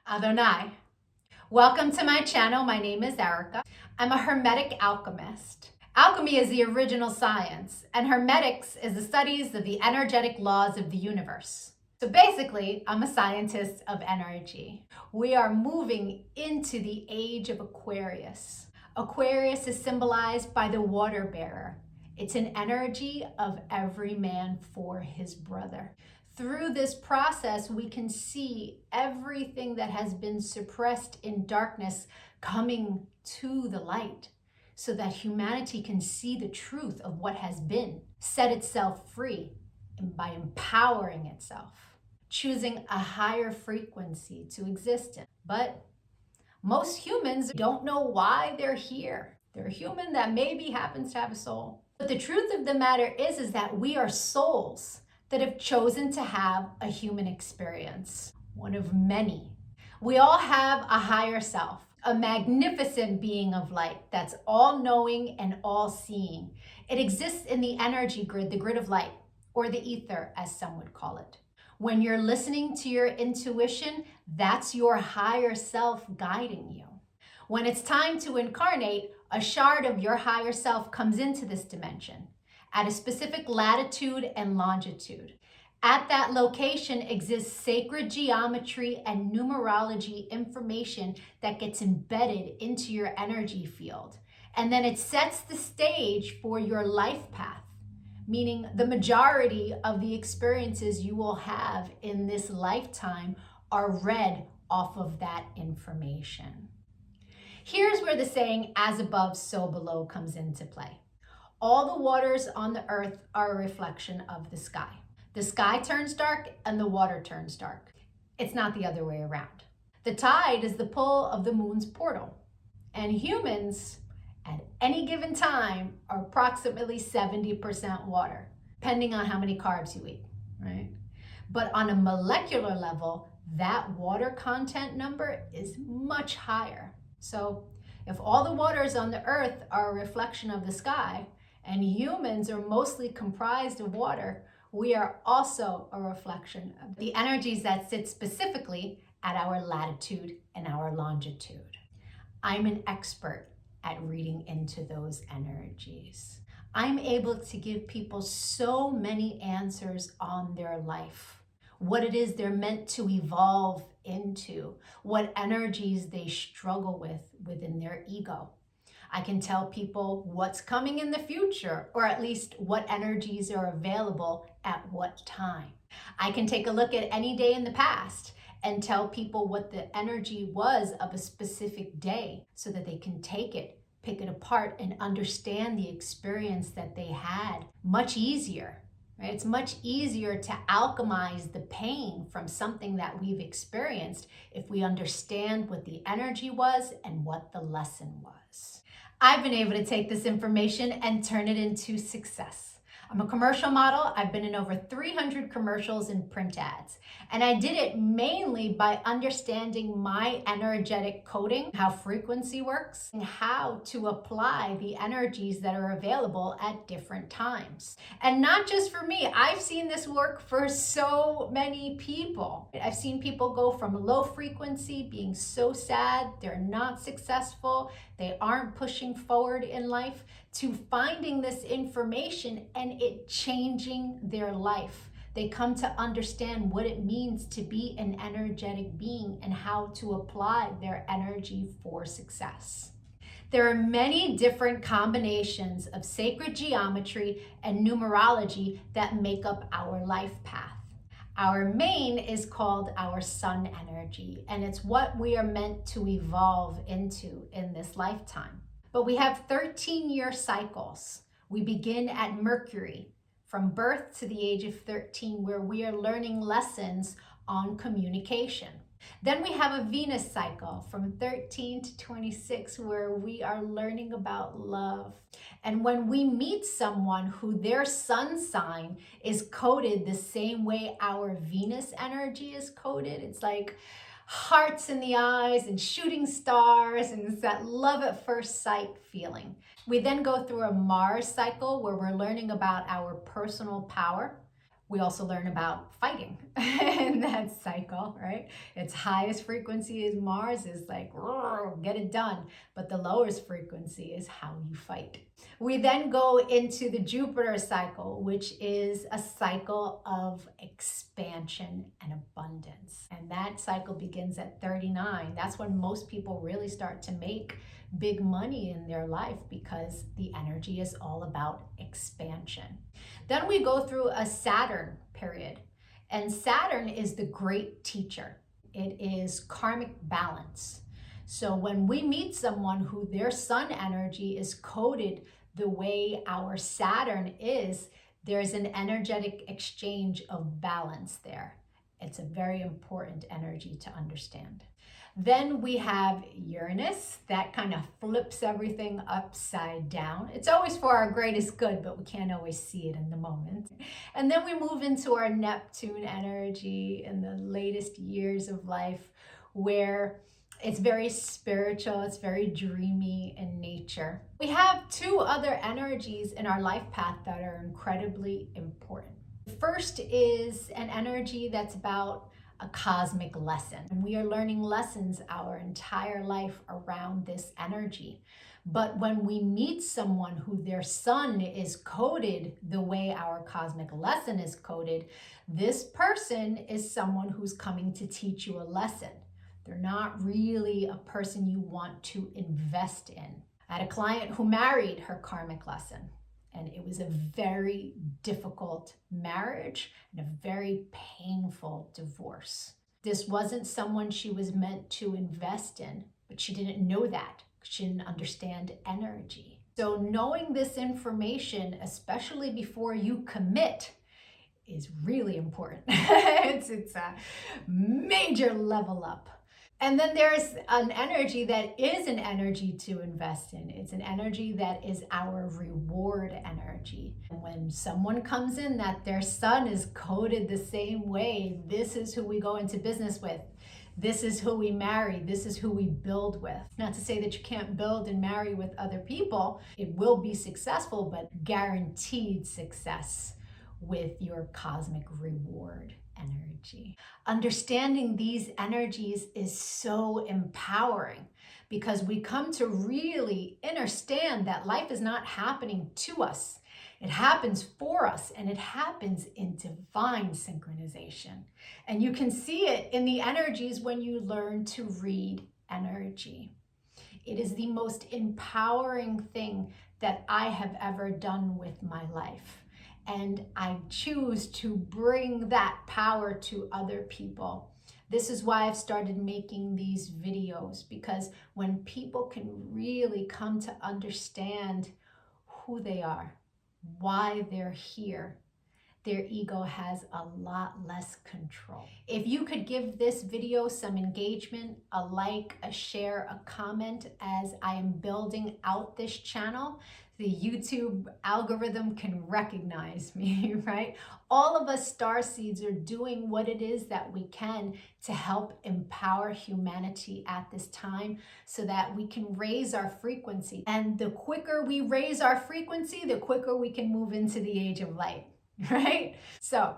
Adonai. Welcome to my channel. My name is Erica. I'm a Hermetic alchemist. Alchemy is the original science, and Hermetics is the studies of the energetic laws of the universe. So basically, I'm a scientist of energy. We are moving into the age of Aquarius. Aquarius is symbolized by the water bearer. It's an energy of every man for his brother. Through this process, we can see everything that has been suppressed in darkness coming to the light so that humanity can see the truth of what has been, set itself free, and by empowering itself, choosing a higher frequency to exist in. But most humans don't know why they're here. They're a human that maybe happens to have a soul. But the truth of the matter is that we are souls that have chosen to have a human experience, one of many. We all have a higher self, a magnificent being of light that's all-knowing and all-seeing. It exists in the energy grid, the grid of light, or the ether, as some would call it. When you're listening to your intuition, that's your higher self guiding you. When it's time to incarnate, a shard of your higher self comes into this dimension at a specific latitude and longitude. At that location exists sacred geometry and numerology information that gets embedded into your energy field. And then it sets the stage for your life path, meaning the majority of the experiences you will have in this lifetime are read off of that information. Here's where the saying, as above, so below, comes into play. All the waters on the earth are a reflection of the sky. The sky turns dark and the water turns dark. It's not the other way around. The tide is the pull of the moon's portal. And humans, at any given time, are approximately 70% water, depending on how many carbs you eat, right? But on a molecular level, that water content number is much higher. So if all the waters on the earth are a reflection of the sky, and humans are mostly comprised of water, we are also a reflection of the energies that sit specifically at our latitude and our longitude. I'm an expert at reading into those energies. I'm able to give people so many answers on their life, what it is they're meant to evolve into, what energies they struggle with within their ego. I can tell people what's coming in the future, or at least what energies are available at what time. I can take a look at any day in the past and tell people what the energy was of a specific day so that they can take it, pick it apart, and understand the experience that they had much easier. Right? It's much easier to alchemize the pain from something that we've experienced if we understand what the energy was and what the lesson was. I've been able to take this information and turn it into success. I'm a commercial model. I've been in over 300 commercials and print ads. And I did it mainly by understanding my energetic coding, how frequency works, and how to apply the energies that are available at different times. And not just for me, I've seen this work for so many people. I've seen people go from low frequency, being so sad, they're not successful, they aren't pushing forward in life, to finding this information and it changing their life. They come to understand what it means to be an energetic being and how to apply their energy for success. There are many different combinations of sacred geometry and numerology that make up our life path. Our main is called our sun energy, and it's what we are meant to evolve into in this lifetime. But we have 13-year cycles. We begin at Mercury, from birth to the age of 13, where we are learning lessons on communication. Then we have a Venus cycle from 13 to 26, where we are learning about love. And when we meet someone who their sun sign is coded the same way our Venus energy is coded, it's like hearts in the eyes and shooting stars, and it's that love at first sight feeling. We then go through a Mars cycle where we're learning about our personal power. We also learn about fighting, and cycle, right? Its highest frequency is Mars, is like, get it done. But the lowest frequency is how you fight. We then go into the Jupiter cycle, which is a cycle of expansion and abundance. And that cycle begins at 39. That's when most people really start to make big money in their life, because the energy is all about expansion. Then we go through a Saturn period, and Saturn is the great teacher. It is karmic balance. So when we meet someone who their sun energy is coded the way our Saturn is, there's an energetic exchange of balance there. It's a very important energy to understand. Then we have Uranus, that kind of flips everything upside down. It's always for our greatest good, but we can't always see it in the moment. And then we move into our Neptune energy in the latest years of life, where it's very spiritual, it's very dreamy in nature. We have two other energies in our life path that are incredibly important. The first is an energy that's about a cosmic lesson. And we are learning lessons our entire life around this energy. But when we meet someone who their sun is coded the way our cosmic lesson is coded, this person is someone who's coming to teach you a lesson. They're not really a person you want to invest in. I had a client who married her karmic lesson, and it was a very difficult marriage and a very painful divorce. This wasn't someone she was meant to invest in, but she didn't know that. She didn't understand energy. So knowing this information, especially before you commit, is really important. It's a major level up. And then there's an energy that is an energy to invest in. It's an energy that is our reward energy. And when someone comes in that their sun is coded the same way, this is who we go into business with. This is who we marry. This is who we build with. Not to say that you can't build and marry with other people. It will be successful, but guaranteed success with your cosmic reward energy. Understanding these energies is so empowering, because we come to really understand that life is not happening to us. It happens for us, and it happens in divine synchronization. And you can see it in the energies when you learn to read energy. It is the most empowering thing that I have ever done with my life. And I choose to bring that power to other people. This is why I've started making these videos, because when people can really come to understand who they are, why they're here, their ego has a lot less control. If you could give this video some engagement, a like, a share, a comment, as I am building out this channel, the YouTube algorithm can recognize me, right? All of us starseeds are doing what it is that we can to help empower humanity at this time, so that we can raise our frequency. And the quicker we raise our frequency, the quicker we can move into the age of light, right? So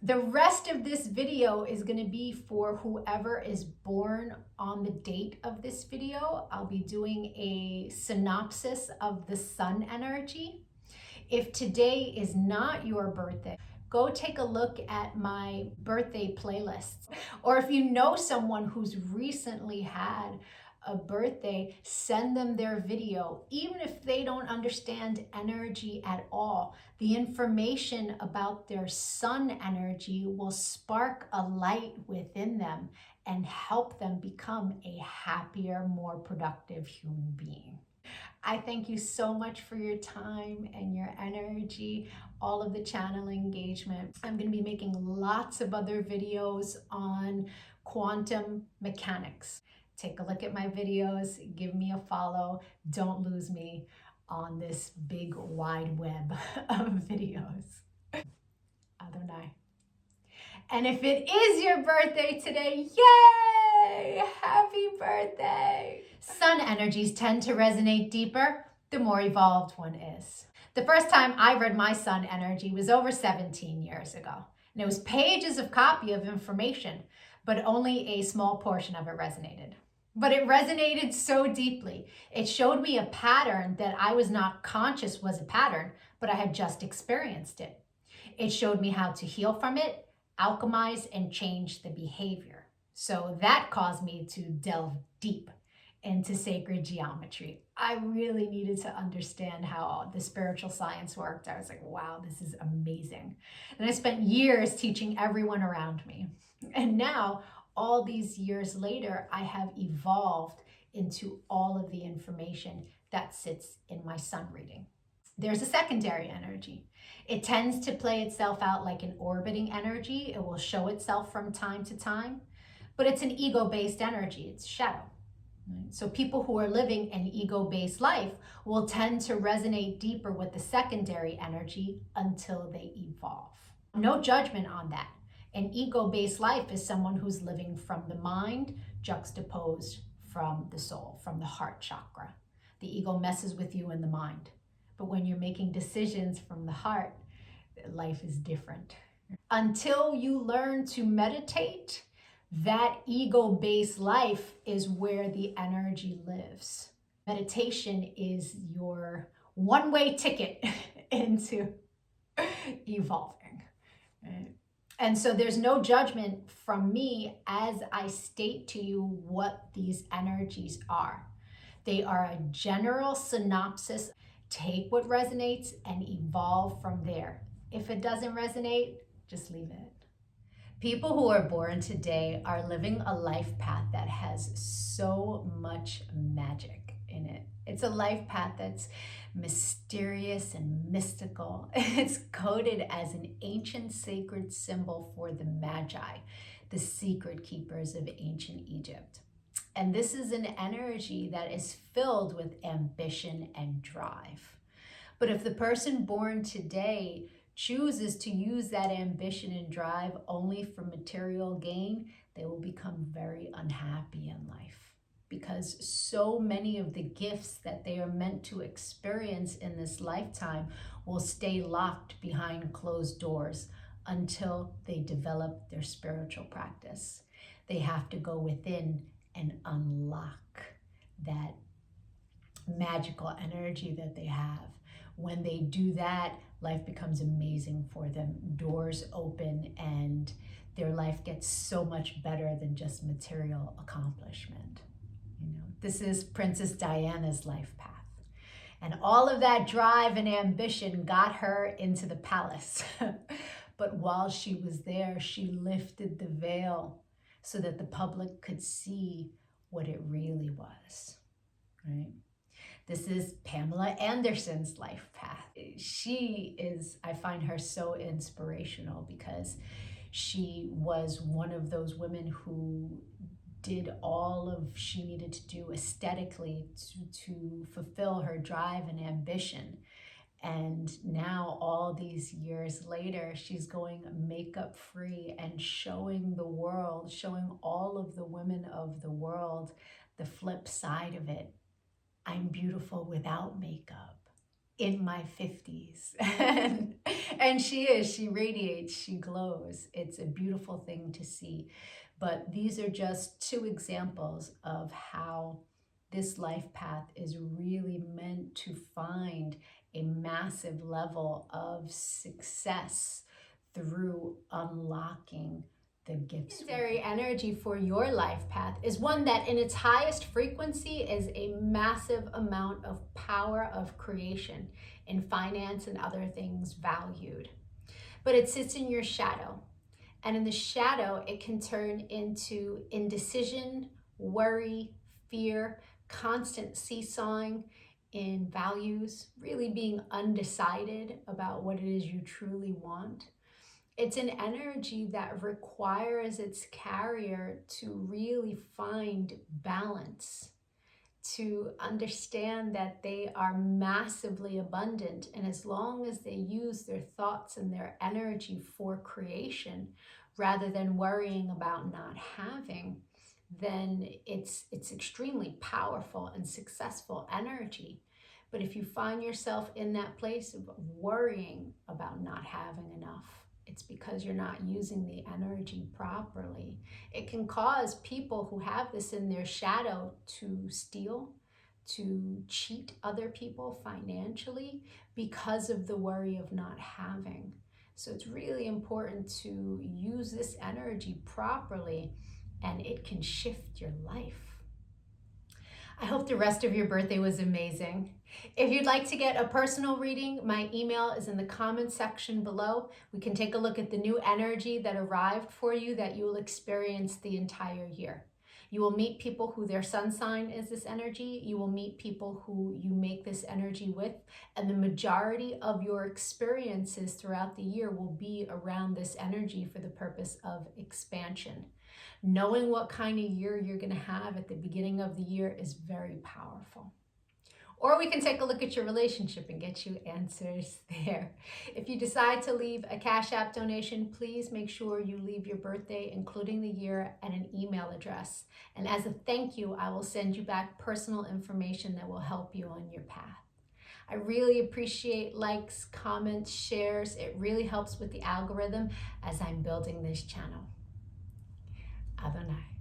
the rest of this video is going to be for whoever is born on the date of this video. I'll be doing a synopsis of the sun energy. If today is not your birthday, go take a look at my birthday playlists. Or if you know someone who's recently had a birthday, send them their video. Even if they don't understand energy at all, the information about their sun energy will spark a light within them and help them become a happier, more productive human being. I thank you so much for your time and your energy, all of the channel engagement. I'm going to be making lots of other videos on quantum mechanics. Take a look at my videos, give me a follow. Don't lose me on this big wide web of videos. Adonai. And if it is your birthday today, yay! Happy birthday! Sun energies tend to resonate deeper the more evolved one is. The first time I read my sun energy was over 17 years ago. And it was pages of copy of information, but only a small portion of it resonated. But it resonated so deeply. It showed me a pattern that I was not conscious was a pattern, but I had just experienced it. It showed me how to heal from it, alchemize, and change the behavior. So that caused me to delve deep into sacred geometry. I really needed to understand how the spiritual science worked. I was like, wow, this is amazing. And I spent years teaching everyone around me. And now, all these years later, I have evolved into all of the information that sits in my sun reading. There's a secondary energy. It tends to play itself out like an orbiting energy. It will show itself from time to time, but it's an ego-based energy. It's shadow. Right? So people who are living an ego-based life will tend to resonate deeper with the secondary energy until they evolve. No judgment on that. An ego-based life is someone who's living from the mind juxtaposed from the soul, from the heart chakra. The ego messes with you in the mind. But when you're making decisions from the heart, life is different. Until you learn to meditate, that ego-based life is where the energy lives. Meditation is your one-way ticket into evolving. Right? And so there's no judgment from me as I state to you what these energies are. They are a general synopsis. Take what resonates and evolve from there. If it doesn't resonate, just leave it. People who are born today are living a life path that has so much magic in it. It's a life path that's mysterious and mystical. It's coded as an ancient sacred symbol for the Magi, the secret keepers of ancient Egypt. And this is an energy that is filled with ambition and drive. But if the person born today chooses to use that ambition and drive only for material gain, they will become very unhappy in life, because so many of the gifts that they are meant to experience in this lifetime will stay locked behind closed doors until they develop their spiritual practice. They have to go within and unlock that magical energy that they have. When they do that, life becomes amazing for them. Doors open and their life gets so much better than just material accomplishment. You know, this is Princess Diana's life path. And all of that drive and ambition got her into the palace. But while she was there, she lifted the veil so that the public could see what it really was, right? This is Pamela Anderson's life path. I find her so inspirational because she was one of those women who did all of she needed to do aesthetically to fulfill her drive and ambition. And now, all these years later, she's going makeup free and showing the world, showing all of the women of the world the flip side of it. I'm beautiful without makeup in my 50s. And she radiates, she glows. It's a beautiful thing to see. But these are just two examples of how this life path is really meant to find a massive level of success through unlocking the gifts. Secondary energy for your life path is one that in its highest frequency is a massive amount of power of creation in finance and other things valued. But it sits in your shadow. And in the shadow, it can turn into indecision, worry, fear, constant seesawing in values, really being undecided about what it is you truly want. It's an energy that requires its carrier to really find balance, to understand that they are massively abundant. And as long as they use their thoughts and their energy for creation, rather than worrying about not having, then it's extremely powerful and successful energy. But if you find yourself in that place of worrying about not having enough, It's because you're not using the energy properly. It can cause people who have this in their shadow to steal, to cheat other people financially because of the worry of not having. So it's really important to use this energy properly, and it can shift your life. I hope the rest of your birthday was amazing. If you'd like to get a personal reading, my email is in the comments section below. We can take a look at the new energy that arrived for you that you will experience the entire year. You will meet people who their sun sign is this energy. You will meet people who you make this energy with. And the majority of your experiences throughout the year will be around this energy for the purpose of expansion. Knowing what kind of year you're going to have at the beginning of the year is very powerful. Or we can take a look at your relationship and get you answers there. If you decide to leave a Cash App donation, please make sure you leave your birthday, including the year, and an email address. And as a thank you, I will send you back personal information that will help you on your path. I really appreciate likes, comments, shares. It really helps with the algorithm as I'm building this channel. Adonai.